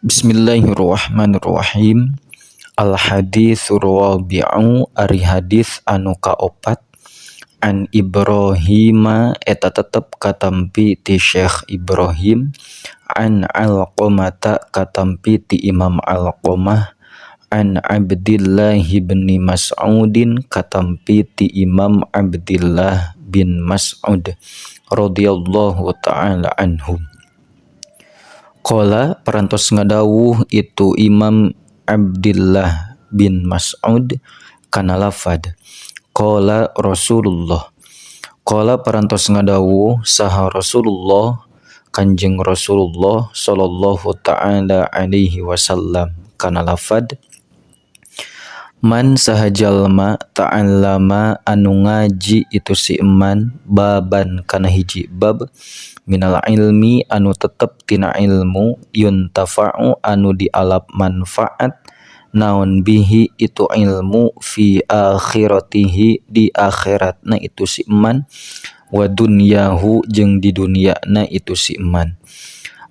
Bismillahirrahmanirrahim. Al-haditsul rabi'u ari hadis anu kaopat an Ibrahim eta tetep katampi ti Syekh Ibrahim an Alqamah katampi ti Imam Alqamah an Abdillah bin Mas'udin katampi ti Imam Abdillah bin Mas'ud radhiyallahu ta'ala anhum. Qala parantos ngadawuh itu Imam Abdillah bin Mas'ud kana lafad qala Rasulullah. Qala parantos ngadawuh saha Rasulullah Kanjeng Rasulullah sallallahu ta'ala alaihi wasallam kana lafad man sahajalma ta'allama anu ngaji itu si eman baban kana hiji bab minal ilmi anu tetep tina ilmu yuntafa'u anu dialap manfaat naon bihi itu ilmu fi akhiratihi di akhiratna itu si eman wa dunyahu jeung di dunyana itu si eman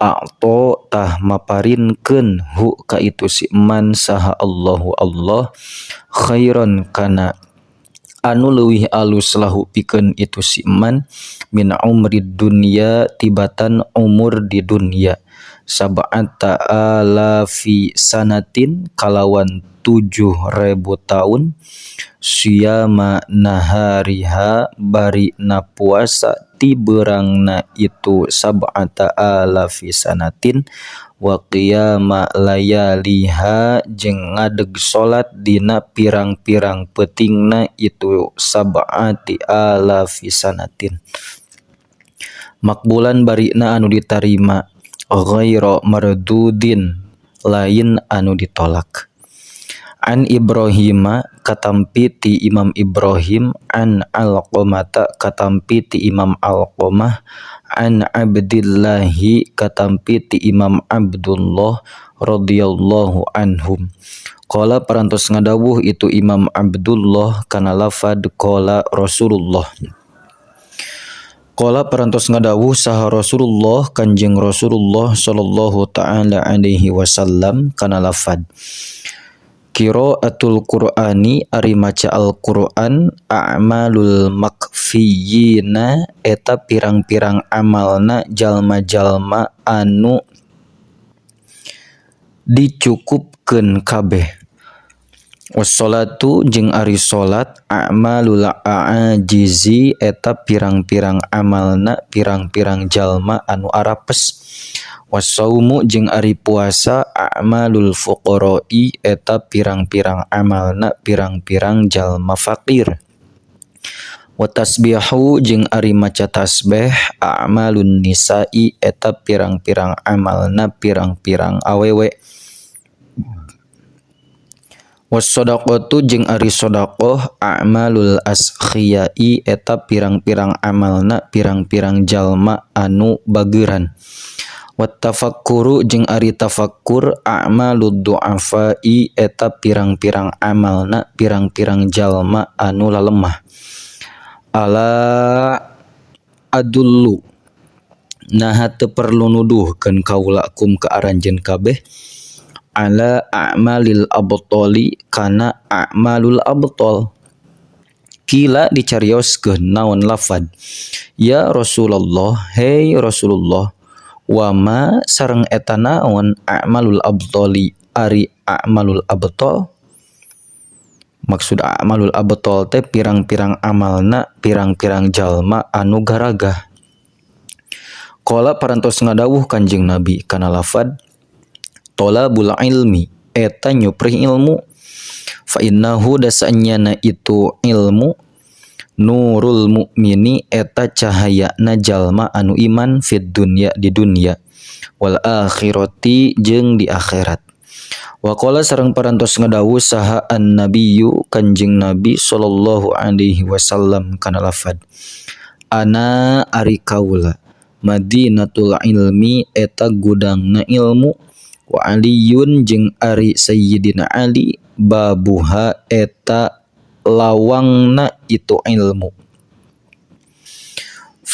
a'to tah maparinkeun hu ka itu si eman saha Allahu Allah khairan kana anu leuwih alus lahu pikeun itu si eman min umrid dunya tibatan umur di dunya sab'ata alafi sanatin kalawan 7.000 tahun siyama nahariha bari na puasa ti beurangna itu sab'ata alafi sanatin wa qiyama layaliha jeung ngadeg salat dina pirang-pirang peutingna itu sab'ati alafi sanatin makbulan barina anu ditarima ghaira mardudin lain anu ditolak. An Ibrahim katampi ti Imam Ibrahim an Alqamah katampi ti Imam Alqamah an Abdillahi katampi ti Imam Abdullah radhiyallahu anhum. Qala parantos ngadawuh itu Imam Abdullah kana lafad qala Rasulullah. Qala parantos ngadawuh saha Rasulullah Kanjeng Rasulullah sallallahu ta'ala alaihi wasallam kana lafad qiraatul Qur'ani ari maca Al-Qur'an a'malul makfiyina eta pirang-pirang amalna jalma-jalma anu dicukupkeun kabeh wassalatu jeung ari salat a'malul a'jizi eta pirang-pirang amalna pirang-pirang jalma anu arapes wasaumu jeung ari puasa a'malul fuqara'i eta pirang-pirang amalna pirang-pirang jalma fakir wa tasbihu jeung ari maca tasbih a'malun nisa'i eta pirang-pirang amalna pirang-pirang awewe wassadaqatu jeung ari sedekah a'malul askhiyai eta pirang-pirang amalna pirang-pirang jalma anu bageuran wattafakkuru jeung ari tafakkur a'malud du'afai eta pirang-pirang amalna pirang-pirang jalma anu lalemah ala adullu nah teu perlu nuduhkeun kaula kum ka aranjeun kabeh ala a'malil abtali kana a'malul abtal kila dicarioskeun naon lafad ya Rasulullah hei Rasulullah wa ma sareng eta naon a'malul abtali ari a'malul abtal maksud a'malul abtal teh pirang-pirang amalna pirang-pirang jalma anu garagah. Qala parantos ngadawuh Kanjeng Nabi kana lafad tolabul ilmi eta nyuprih ilmu fa innahu dasanyana itu ilmu nurul mukmini eta cahayana jalma anu iman fid dunya di dunya wal akhirati jeung di akhirat. Wa qala sareng parantos ngadawuh saha an-nabiyyu Kanjeng Nabi sallallahu alaihi wasallam kana lafad ana ari kaula madinatul ilmi eta gudangna ilmu wa aliyun jeung ari sayyidina Ali babuha eta lawangna itu ilmu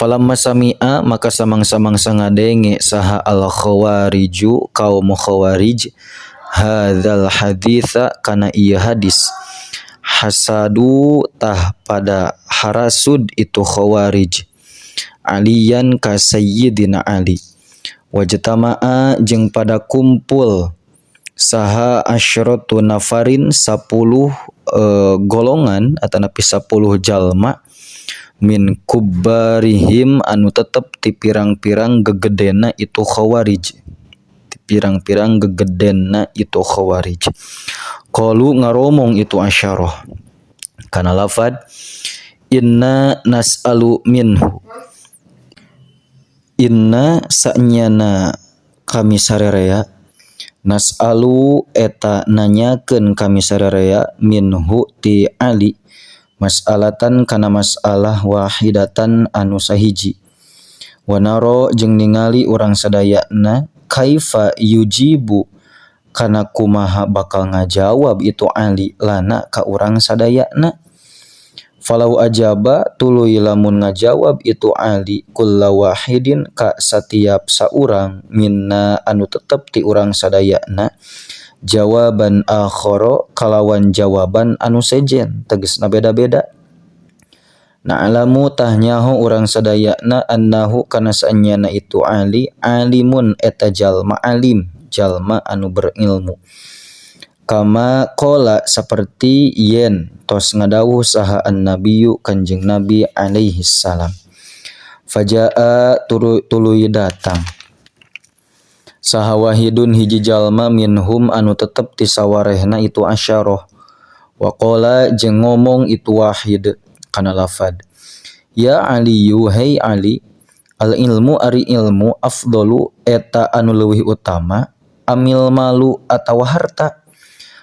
Falamma sami'a maka samang-samang sangadenge saha al khawariju kaum khawarij hadzal haditsa kana ieu hadis hasadu tah pada harasud itu khawarij aliyan ka sayyidina Ali wajtama'a jeung pada kumpul saha asyratu nafarin 10 golongan atau napi 10 jalma min kubbarihim anu tetep ti pirang-pirang gegedena itu khawarij ti pirang-pirang gegedena itu khawarij qalu ngaromong itu asyarah kana lafad inna nas'alu minhu inna sa'nyana kami sarerea nas'alu eta nanyakeun kami sarerea minhu ti Ali mas'alatan kana mas'alah wahidatan anu sahiji wa naro jeung ningali urang sadayana kaifa yujibu kana kumaha bakal ngajawab itu Ali lana ka urang sadayana falau ajaba tuluy lamun ngajawab itu Ali kullu wahidin ka satiap saurang minna anu tetep ti urang sadayana jawaban akhara kalawan jawaban anu sejen tegasna beda-beda na'lamu tahnyaho urang sadayana annahu kana saenyana itu Ali alimun eta jalma alim jalma anu berilmu kama qala saperti yen tos ngadawuh saha an-nabiyyu kanjeng Nabi alaihi salam fajaa tuluy datang saha wahidun hiji jalma minhum anu tetep ti sawarehna itu asyarah wa qala jeung ngomong itu wahid kana lafad ya aliyu hai Ali al ilmu ari ilmu afdalu eta anu leuwih utama amil malu atawa harta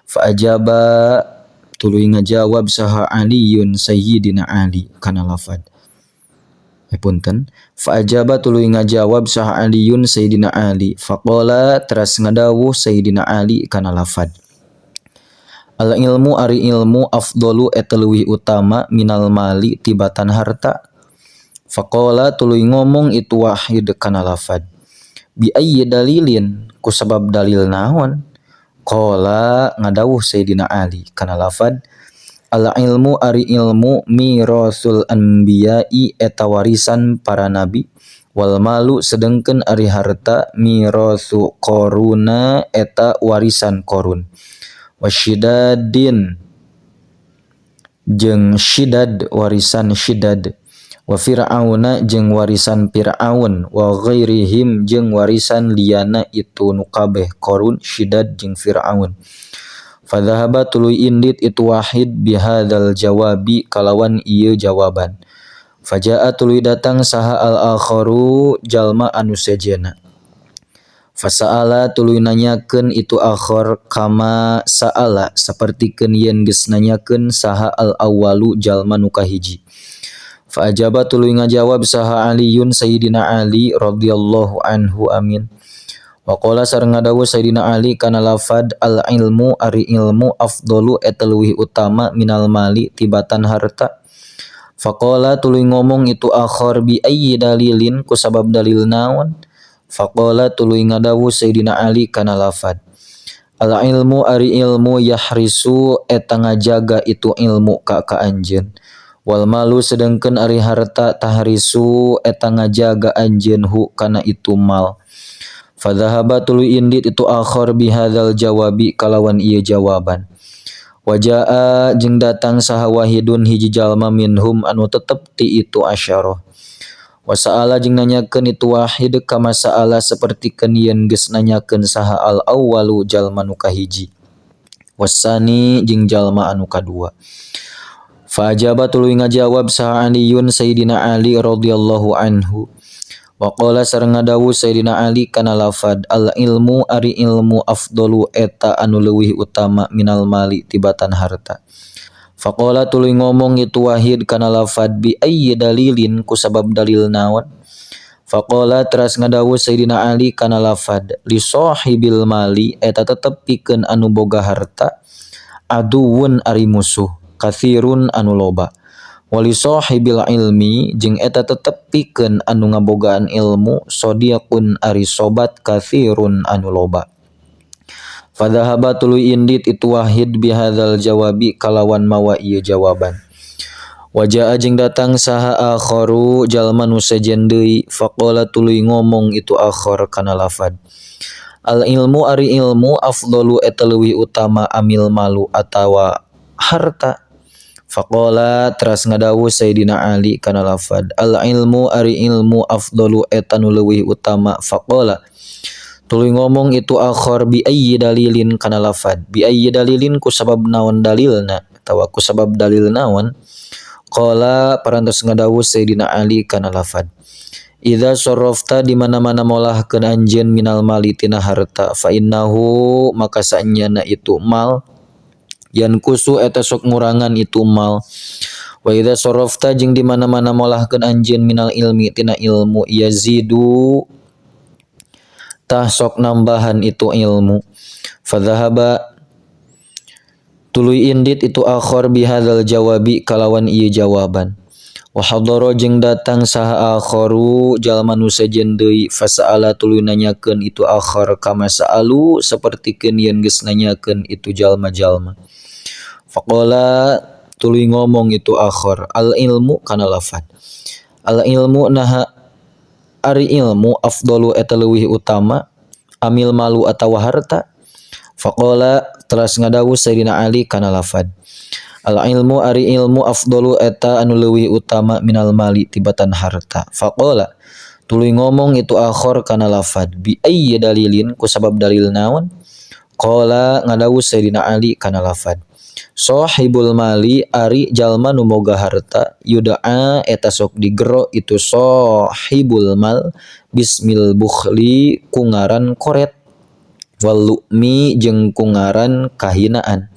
fa ajaba tuluy ngajawab saha Aliyun sayyidina Ali kana lafad punten fa ajaba tuluy ngajawab saha Aliyun sayyidina Ali faqala teras ngadawuh sayyidina Ali kana lafad al ilmu ari ilmu afdalu eta leuwih utama minal mali tibatan harta faqala tuluy ngomong itu wahid kana lafad bi ayyi dalilin ku sabab dalil naon qala ngadawuh sayyidina Ali kana lafad al ilmu ari ilmu mirasul anbiya'i eta warisan para nabi wal malu sedengkeun ari harta mirasu qaruna eta warisan Qarun wasyidadin jeung syidad warisan syidad wa fir'auna jeung warisan Fir'aun wa ghairihim jeung warisan liyana itu nu kabeh Qarun syidad jeung Fir'aun fadhahaba tuluy indit itu wahid bihadzal jawabi kalawan ieu jawaban fajaa tuluy datang saha al akharu jalma anu sejena fasaala tuluy nanyakeun itu akhar kama saala sapertikeun yen geus nanyakeun saha al awwalu jalma nu kahiji fa ajaba tuluy ngajawab saha Aliyun sayyidina Ali radhiyallahu anhu amin wa qala sareng ngadawuh sayyidina Ali kana lafad al ilmu ari ilmu afdalu eta leuwih utama minal mali tibatan harta faqala tuluy ngomong itu akhar bi ayyi dalilin ku sabab dalil naon faqala tuluy ngadawuh sayyidina Ali kana lafad al ilmu ari ilmu yahrisu eta ngajaga itu ilmu ka anjeun wal malu sedengkeun ari harta tahrisu eta ngajaga anjeun hu kana itu mal fadhahaba tuluy indit itu akhar bihadzal jawabi kalawan ieu jawaban wajaa jeung datang saha wahidun hiji jalma minhum anu tetep ti itu asyarah wasaala jeung nanyakeun itu wahid kama saala sapertikeun yen geus nanyakeun saha al awwalu jalma nu kahiji wasani jeung jalma anu kadua fa ajaba tuluy ngajawab saha Aliyun sayyidina Ali radhiyallahu anhu wa qala sareng ngadawuh sayyidina Ali kana lafad al ilmu ari ilmu afdalu eta anu leuwih utama minal mali tibatan harta faqala tuluy ngomong itu wahid kana lafad bi ayyi dalilin ku sabab dalil naon faqala teras ngadawuh sayyidina Ali kana lafad li sahibil mali eta tetep pikeun anu boga harta aduun ari musuh katsirun anu loba wali sahibil ilmi jeung eta tetep pikeun anu ngabogaan ilmu sodiaqun ari sobat katsirun anu loba. Fadhahaba tuluy indit itu wahid bihadzal jawabi kalawan mawa ieu jawaban. Wajaa jeung datang saha akharu jalma nu sejen deui faqala tuluy ngomong itu akhar kana lafad. Al ilmu ari ilmu afdalu eta leuwih utama amil malu atawa harta. Faqala teras ngadawuh Sayyidina Ali kana lafad. Al ilmu ari ilmu afdalu eta nu leuwih utama. Faqala tuluy ngomong itu akhar bi ayyi dalilin kana lafad. Bi ayyi dalilin ku sabab naon dalilna atawa ku sabab dalil naon. Qala parantos ngadawuh Sayyidina Ali kana lafad. Idza sarrafta di mana-mana molahkeun anjeun minal mali tina harta fa innahu maka saenyana itu mal yan kusu eta sok ngurangan itu mal. Wa idza sarrafta jeung di mana-mana molahkeun anjeun minal ilmi tina ilmu yazidu tah sok nambahan itu ilmu. Fadhahaba tuluy indit itu akhar bihadzal jawabi kalawan ieu jawaban. Wa hadara jeung datang saha akharu jalma nu sejen deui fasaala tuluy nanyakeun itu akhar kama saalu sapertikeun yen geus nanyakeun itu jalma-jalma. Faqala tuluy ngomong itu akhar al ilmu kana lafad. Al ilmu naha ari ilmu afdalu eta leuwih utama amil malu atawa harta. Faqala teras ngadawuh Sayyidina Ali kana lafad. Al ilmu ari ilmu afdalu eta anu leuwih utama minal mali tibatan harta. Faqala tuluy ngomong itu akhar kana lafad bi ayyi dalilin ku sabab dalil naon. Qala ngadawuh Sayyidina Ali kana lafad. Sahibul mali ari jalma nu boga harta yudaa eta sok digero itu sahibul mal bismil bukhli ku ngaran koret wal lu'mi jeung ku ngaran kahinaan.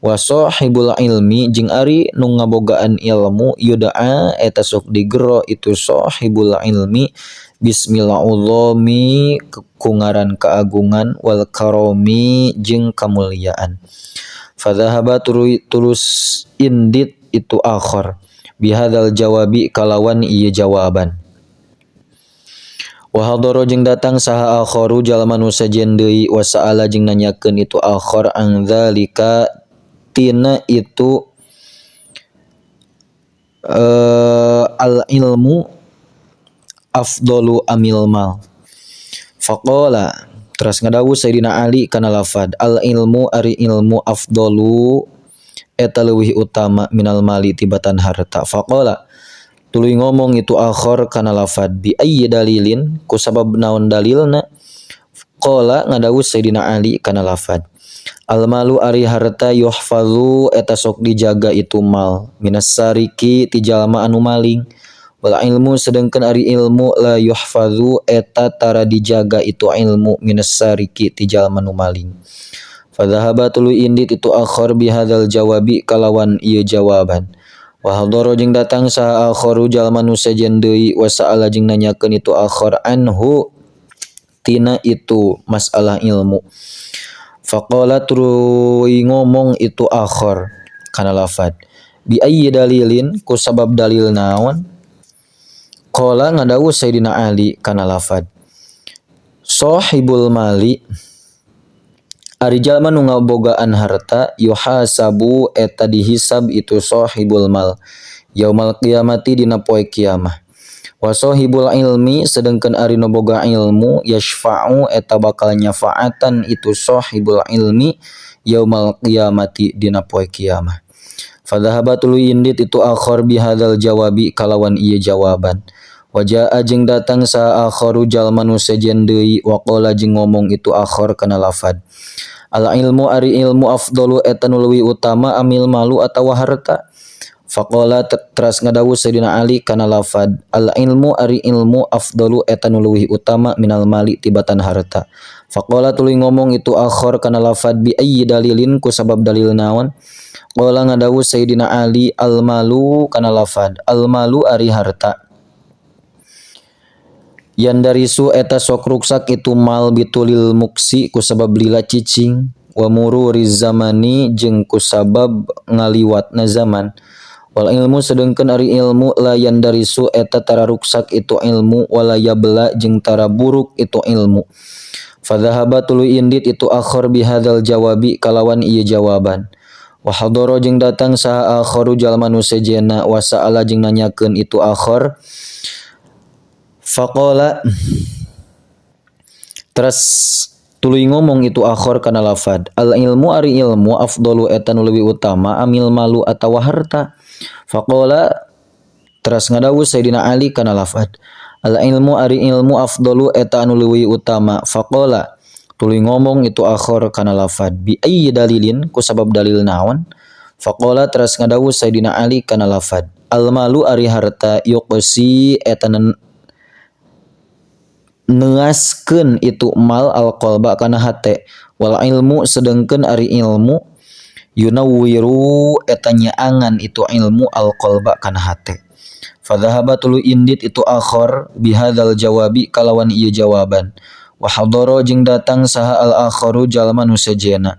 Wa sahibul ilmi jeung ari nu ngabogaan ilmu yudaa eta sok digero itu sahibul ilmi bismil uzami ku ngaran keagungan wal karomi jeung kamuliaan. Fadhahaba tulus indit itu akhar bihadzal jawabi kalawan ieu jawaban. Wa hadara jeung datang saha akharu jalma nu sejen deui wa saala jeung nanyakeun itu akhar an dzalika tina itu al ilmu afdalu amil mal. Faqala teras ngadawuh Sayyidina Ali kana lafad al ilmu ari ilmu afdalu eta leuwih utama minal mali tibatan harta. Faqala tuluy ngomong itu akhar kana lafad bi ayyi dalilin ku sabab naon dalilna. Qala ngadawuh Sayyidina Ali kana lafad al malu ari harta yuhfazu eta sok dijaga itu mal minas sariki ti jalma anu maling. Wal ilmu sedengkeun ari ilmu la yuhfazu eta tara dijaga itu ilmu minas sariki ti jalma nu maling. Fadhahaba tuluy indit itu akhar bihadzal jawabi kalawan ieu jawaban. Wa hadara jeung datang saha akharu jalma nu sejen deui wa saala jeung nanyakeun itu akhar anhu tina itu masalah ilmu. Faqala tuluy ngomong itu akhar kana lafad bi ayyi dalilin ku sabab dalil naon. Qala ngadawuh Sayyidina Ali kana lafad sahibul mali ari jalma nu ngabogaan harta yuhasabu eta dihisab itu sahibul mal yaumal qiyamati dina poe kiamah. Wa sahibul ilmi sedengkeun ari nu boga ilmu yashfa'u eta bakal nyafaatan itu sahibul ilmi yaumal qiyamati dina poe kiamah. Fadhahaba tuluy indit itu akhar bihadzal jawabi kalawan ieu jawaban. Wajaa jeung datang sa akharu jalma nu sejen deui wa qala jeung ngomong itu akhar kana lafad al ilmu ari ilmu afdalu eta nu leuwih utama amil malu atawa harta. Faqala teras ngadawuh Sayyidina Ali kana lafad al ilmu ari ilmu afdalu eta nu leuwih utama minal mali tibatan harta. Faqala tuluy ngomong itu akhar kana lafad bi ayyi dalilin ku sabab dalil naon. Qala ngadawuh Sayyidina Ali al malu kana lafad al malu ari harta yandarisu eta sok ruksak itu mal bitulil muksi ku sabab lila cicing wa mururiz zamani jeung ku sabab ngaliwatna zaman Wal ilmu sedengkeun ari ilmu layan dari su eta tara ruksak itu ilmu wala yabla jeung tara buruk itu ilmu. Fadhahaba tuluy indit itu akhir bihadzal jawabi kalawan ieu jawaban. Wa hadara jeung datang saha akharu jalma nu sejena wa sa'ala jeung nanyakeun itu akhir. Faqala terus tuluy ngomong itu akhir kana lafad. Al ilmu ari ilmu afdalu eta nu leuwih utama amil malu atawa harta. Faqala teras ngadawuh Sayyidina Ali kana lafad. Al ilmu ari ilmu afdalu eta anu leuwih utama. Faqala tuluy ngomong itu akhir kana lafad. Bi ayyi dalilin ku sabab dalil naon? Faqala teras ngadawuh Sayyidina Ali kana lafad. Al malu ari harta yuqsi eta neaskeun itu mal al qalba kana hate. Wal ilmu sedengkeun ari ilmu yunawwiru eta nyaangan itu ilmu al qalba kana hate. Fadhahaba tuluy indit itu akhir bihadzal jawabi kalawan ieu jawaban. Wa hadara jeung datang saha al akharu jalma nu sejena.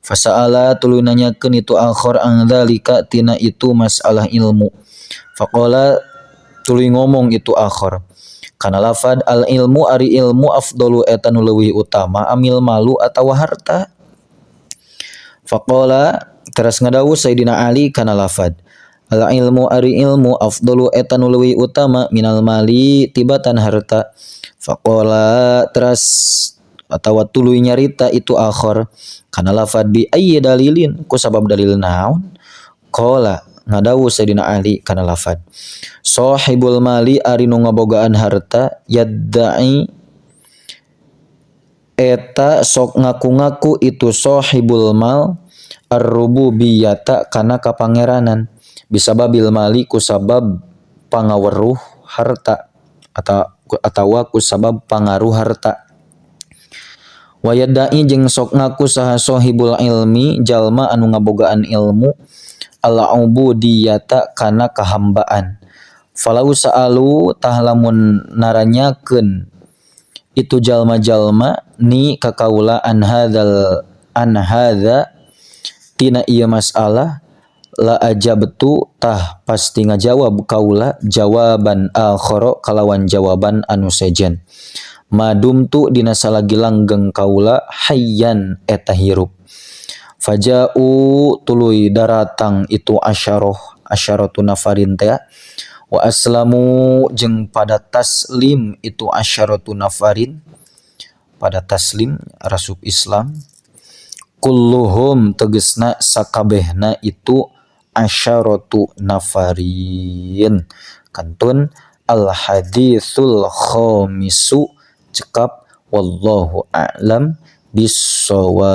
Fasa'ala tuluy nanyakeun itu akhir an dzalika tina itu masalah ilmu. Faqala tuluy ngomong itu akhir kana lafad al ilmu ari ilmu afdalu eta nu leuwih utama amil malu atawa harta. Faqala teras ngadawuh Sayyidina Ali kana lafad. Al ilmu ari ilmu afdalu eta nu leuwih utama minal mali tibatan harta. Faqala teras atawa tuluy nyarita itu akhir kana lafad bi ayyi dalilin ku sabab dalil naon? Qala ngadawuh Sayyidina Ali kana lafad. Sahibul mali ari nu ngabogaan harta yadda'i eta sok ngaku-ngaku itu sahibul mal ar-rububiyyata kana kapangeranan bisababil mali ku sabab pangaweruh harta atawa ku sabab pangaruh harta. Wa yadda'i jeung sok ngaku saha sahibul ilmi jalma anu ngabogaan ilmu al-ubudiyyata kana kahambaan. Falau sa'alu tahlamun naranyakeun itu jalma-jalma ni kakaula an hadza tina ieu masalah la ajabtu tah pasti ngajawab kaula jawaban akhara kalawan jawaban anu sejen. Madumtu dina salagi langgeng kaula hayyan eta hirup. Faja'u tuluy daratang itu asyaratu nafarin teh wa aslamu jeung pada taslim itu asyaratu nafarin pada taslim rasub Islam. Kulluhum tegesna sakabehna itu asyaratu nafarin. Kantun al haditsul khamisu cekap wallahu a'lam bissawab.